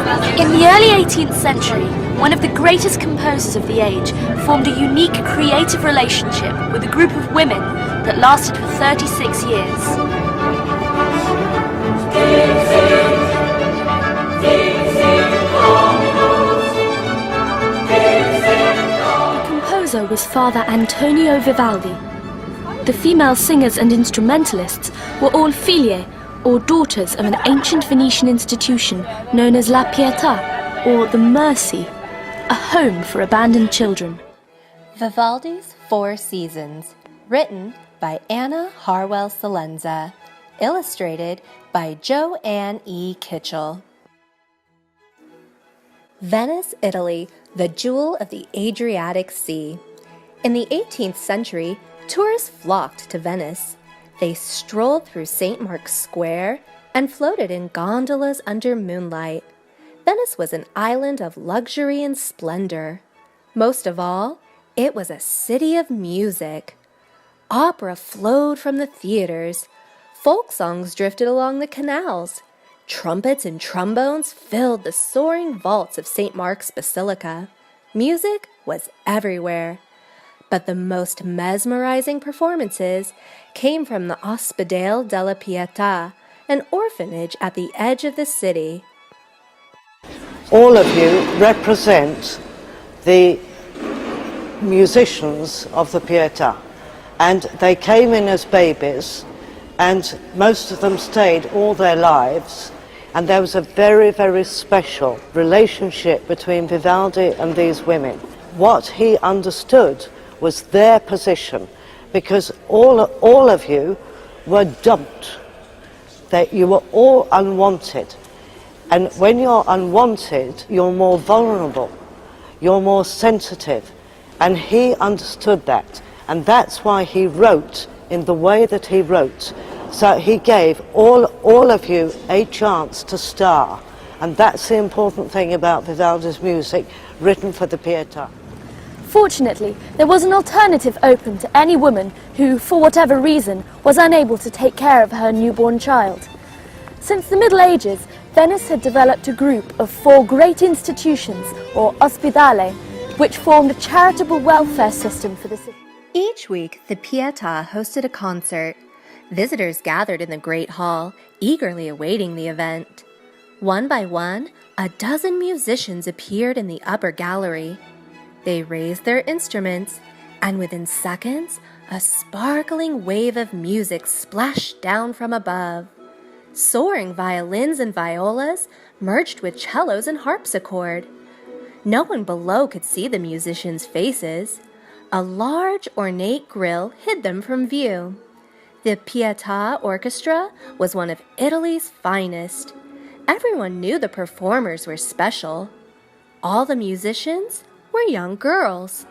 In the early 18th century, one of the greatest composers of the age formed a unique creative relationship with a group of women that lasted for 36 years. The composer was Father Antonio Vivaldi. The female singers and instrumentalists were all figlie, or daughters of an ancient Venetian institution known as La Pietà, or the Mercy, a home for abandoned children. Vivaldi's Four Seasons, written by Anna Harwell Salenza, illustrated by Joanne E. Kitchell. Venice, Italy, the jewel of the Adriatic Sea. In the 18th century, tourists flocked to Venice. They strolled through St. Mark's Square and floated in gondolas under moonlight. Venice was an island of luxury and splendor. Most of all, it was a city of music. Opera flowed from the theaters. Folk songs drifted along the canals. Trumpets and trombones filled the soaring vaults of St. Mark's Basilica. Music was everywhere. But the most mesmerizing performances came from the Ospedale della Pietà, an orphanage at the edge of the city. All of you represent the musicians of the Pietà, and they came in as babies, and most of them stayed all their lives, and there was a very, very special relationship between Vivaldi and these women. What he understood was their position, because all of you were dumped, that you were all unwanted. And when you're unwanted, you're more vulnerable, you're more sensitive. And he understood that. And that's why he wrote in the way that he wrote. So he gave all of you a chance to star. And that's the important thing about Vivaldi's music, written for the Pietà. Fortunately, there was an alternative open to any woman who, for whatever reason, was unable to take care of her newborn child. Since the Middle Ages, Venice had developed a group of 4 great institutions, or ospedale, which formed a charitable welfare system for the city. Each week, the Pietà hosted a concert. Visitors gathered in the Great Hall, eagerly awaiting the event. One by one, a dozen musicians appeared in the upper gallery. They raised their instruments, and within seconds, a sparkling wave of music splashed down from above. Soaring violins and violas merged with cellos and harpsichord. No one below could see the musicians' faces. A large, ornate grille hid them from view. The Pietà Orchestra was one of Italy's finest. Everyone knew the performers were special. All the musicians were young girls.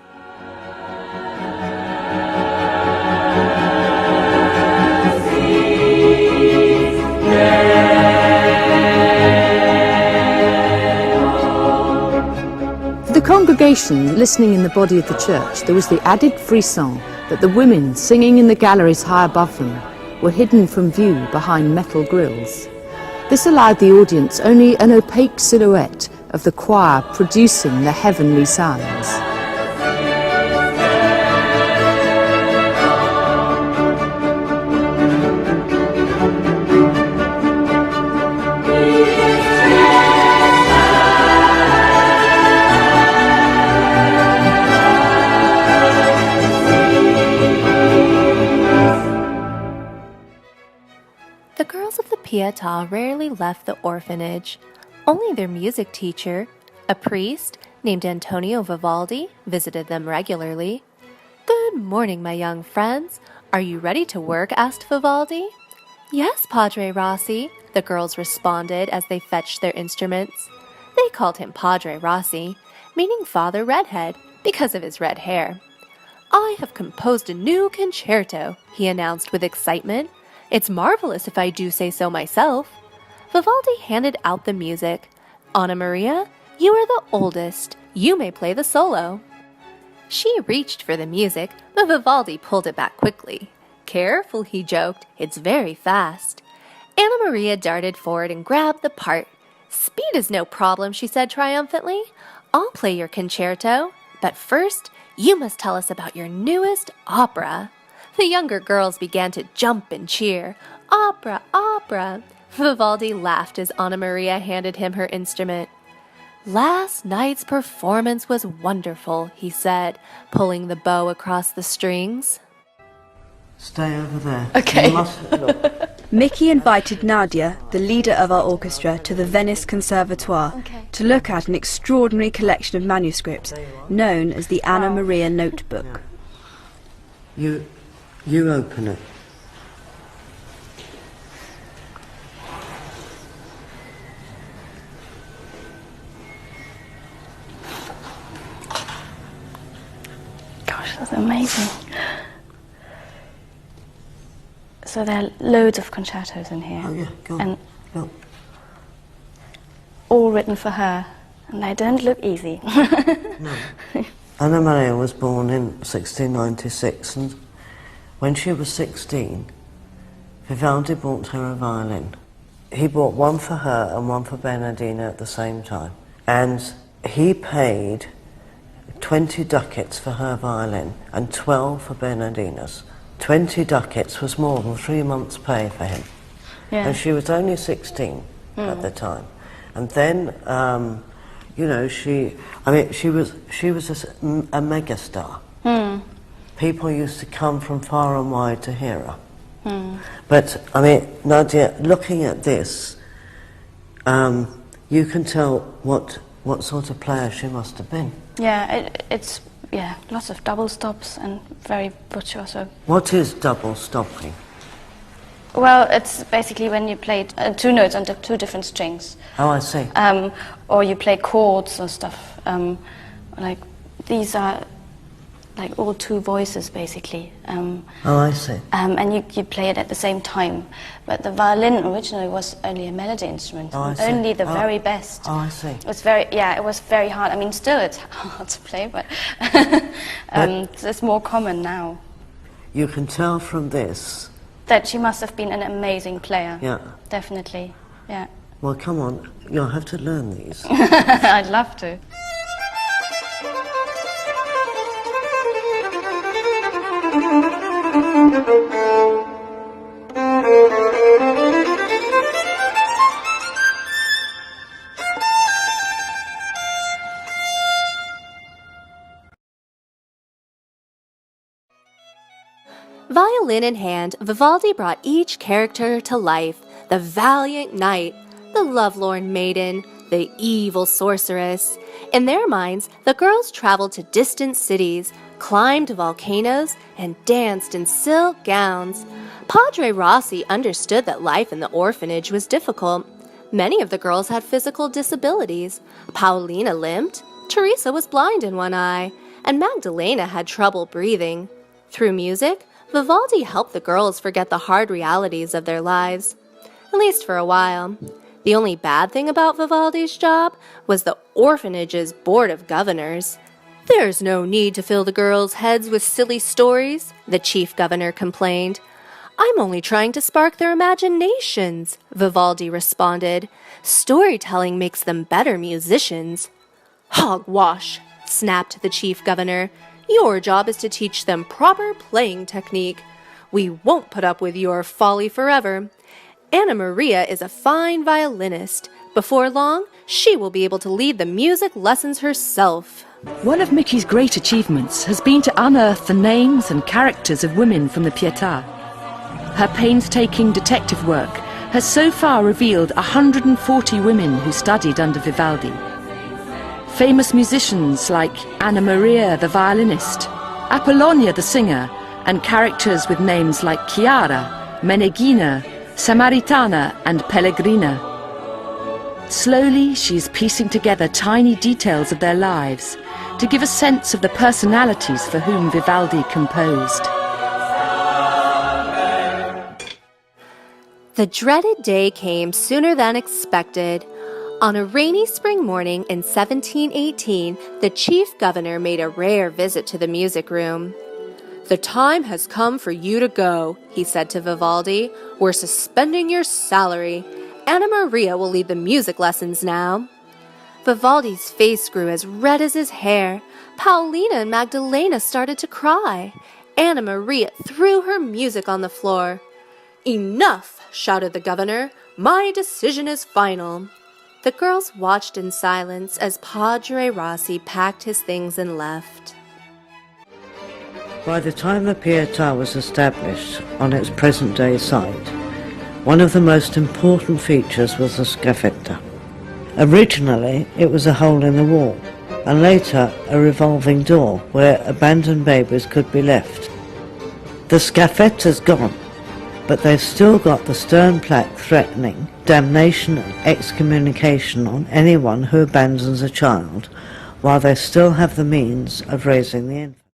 For the congregation listening in the body of the church, there was the added frisson that the women singing in the galleries high above them were hidden from view behind metal grilles. This allowed the audience only an opaque silhouette of the choir producing the heavenly sounds. The girls of the Pietà rarely left the orphanage. Only their music teacher, a priest named Antonio Vivaldi, visited them regularly. "Good morning, my young friends. Are you ready to work?" asked Vivaldi. "Yes, Padre Rossi," the girls responded as they fetched their instruments. They called him Padre Rossi, meaning Father Redhead, because of his red hair. "I have composed a new concerto," he announced with excitement. "It's marvelous if I do say so myself." Vivaldi handed out the music. "Anna Maria, you are the oldest. You may play the solo." She reached for the music, but Vivaldi pulled it back quickly. "Careful," he joked. "It's very fast." Anna Maria darted forward and grabbed the part. Speed is no problem, she said triumphantly. I'll play your concerto, but first you must tell us about your newest opera. The younger girls began to jump and cheer. Opera, opera! Vivaldi laughed as Anna Maria handed him her instrument. Last night's performance was wonderful, he said, pulling the bow across the strings. Stay over there. Okay. You mustn't look. Mickey invited Nadia, the leader of our orchestra, to the Venice Conservatoire to look at an extraordinary collection of manuscripts known as the Anna Maria Notebook. You open it. Gosh, that's amazing. So there are loads of concertos in here. Oh yeah, go on. And Go. all written for her. And they don't look easy. No. Anna Maria was born in 1696, and when she was 16, Vivaldi bought her a violin. He bought one for her and one for Bernardina at the same time. And he paid 20 ducats for her violin and 12 for Bernardina's. 20 ducats was more than 3 months' pay for him. Yeah. And she was only 16 at the time. And then, you know, she was a megastar. People used to come from far and wide to hear her. But, I mean, Nadia, looking at this, you can tell what sort of player she must have been. Yeah, it's lots of double stops and very virtuoso. What is double stopping? Well, it's basically when you play two notes on two different strings. Oh, I see. Or you play chords or stuff. Like these are like all two voices basically. Oh, I see. And you play it at the same time. But the violin originally was only a melody instrument. Oh, I see. Only the very best. Oh, I see. It was it was very hard. I mean, still it's hard to play, but it's more common now. You can tell from this. That she must have been an amazing player. Yeah. Definitely. Yeah. Well, come on, you'll have to learn these. I'd love to. Violin in hand, Vivaldi brought each character to life. The valiant knight, the lovelorn maiden, the evil sorceress. In their minds, the girls traveled to distant cities, climbed volcanoes, and danced in silk gowns. Padre Rossi understood that life in the orphanage was difficult. Many of the girls had physical disabilities. Paulina limped, Teresa was blind in one eye, and Magdalena had trouble breathing. Through music, Vivaldi helped the girls forget the hard realities of their lives, at least for a while. The only bad thing about Vivaldi's job was the orphanage's board of governors. "There's no need to fill the girls' heads with silly stories," the chief governor complained. "I'm only trying to spark their imaginations," Vivaldi responded. "Storytelling makes them better musicians." "Hogwash," snapped the chief governor. "Your job is to teach them proper playing technique. We won't put up with your folly forever. Anna Maria is a fine violinist. Before long, she will be able to lead the music lessons herself." One of Mickey's great achievements has been to unearth the names and characters of women from the Pietà. Her painstaking detective work has so far revealed 140 women who studied under Vivaldi. Famous musicians like Anna Maria the violinist, Apollonia the singer, and characters with names like Chiara, Meneghina, Samaritana and Pellegrina. Slowly, she's piecing together tiny details of their lives to give a sense of the personalities for whom Vivaldi composed. The dreaded day came sooner than expected. On a rainy spring morning in 1718, the chief governor made a rare visit to the music room. "The time has come for you to go," he said to Vivaldi. "We're suspending your salary. Anna Maria will lead the music lessons now." Vivaldi's face grew as red as his hair. Paulina and Magdalena started to cry. Anna Maria threw her music on the floor. "Enough!" shouted the governor. "My decision is final." The girls watched in silence as Padre Rossi packed his things and left. By the time the Pietà was established on its present-day site, one of the most important features was the scaffetta. Originally, it was a hole in the wall, and later a revolving door where abandoned babies could be left. The scaffetta's gone, but they've still got the stern plaque threatening damnation and excommunication on anyone who abandons a child, while they still have the means of raising the infant.